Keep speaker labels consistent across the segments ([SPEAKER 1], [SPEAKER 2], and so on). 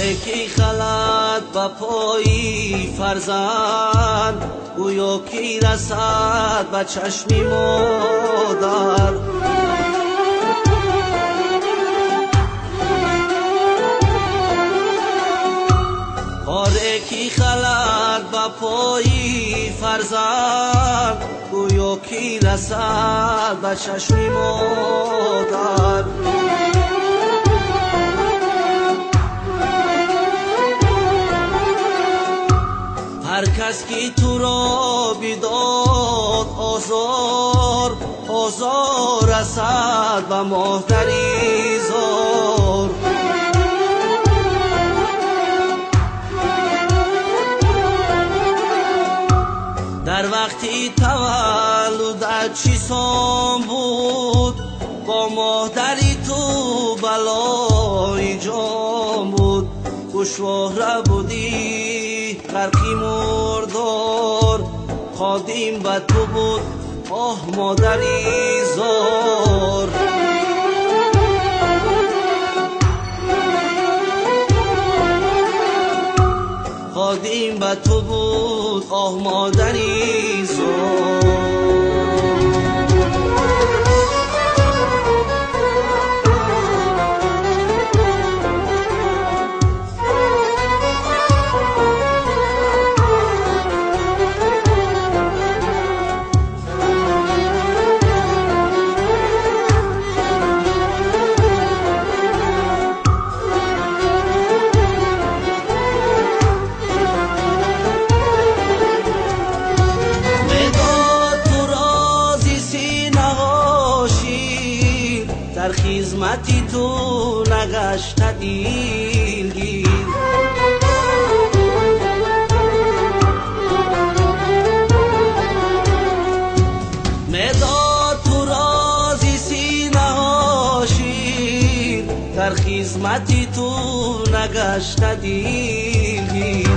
[SPEAKER 1] یکی خلد به پای فرزند گویا کی رسد به چشم مادر. یکی خلد به پای فرزند گویا کی رسد به چشم مادر. هر کس که تو را بداد آزار، آزار رسد به مادری زار. در وقتی تولد چی سام بود، با مادری تو بلای جام بود. گوشواره بودی غرقی مردار، خادم به تو بود آه مادری زار. خادم به تو بود آه مادری زار. در خدمتی تو نگشت دلگیر، مداد تو رازی سینه ها شیر. در خدمتی تو نگشت دلگیر،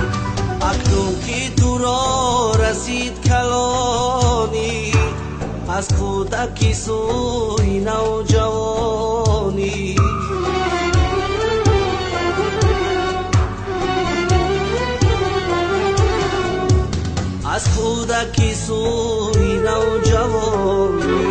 [SPEAKER 1] اکنون که تو را رسید کلانی، از کودکی سوی نوجوانی. از کودکی سوی نوجوانی.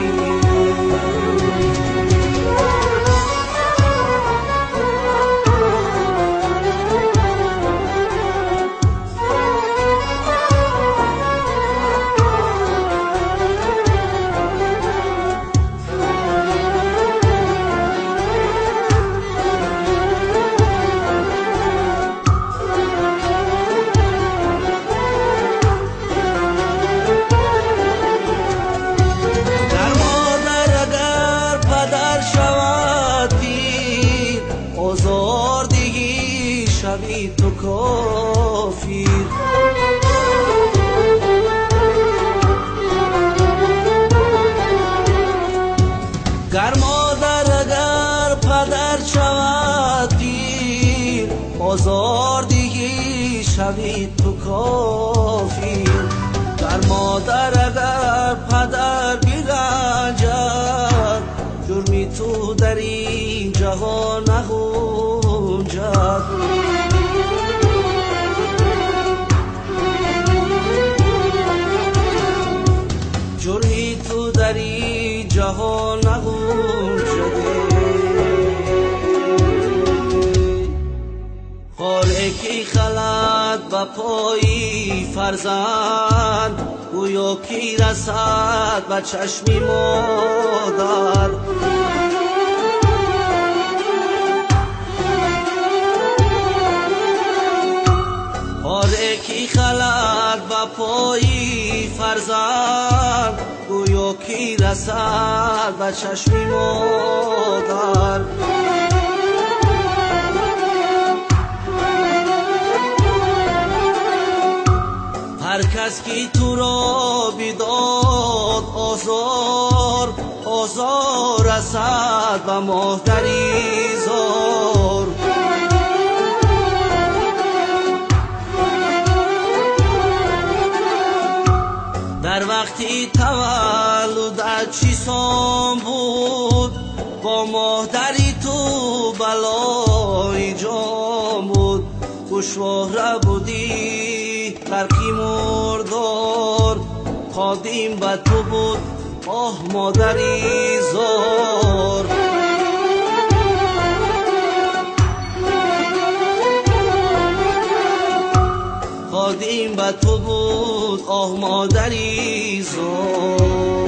[SPEAKER 1] شوی تو کافر، گر مادر اگر پدر شود پیر، آزار دیگی شوی تو کافر. گر مادر اگر پدر برنجد، جرمی تو در این جهان نگنجد. جرمی تو در این جهان نگنجده. خاره کی خلد به پای فرزند گویا کی رسد به چشم مادر. خاره کی خلد به پای فرزند گویا کی رسد به چشم مادر. هر کس که تو را بداد آزار، آزار رسد به مادری زار. در وقتی تولد چی سام بود، با مادری تو بلای جام بود. گوشواره بودی غرقی مردار، قادیم به تو بود آه مادری زار. قادیم به تو بود آه مادری زار.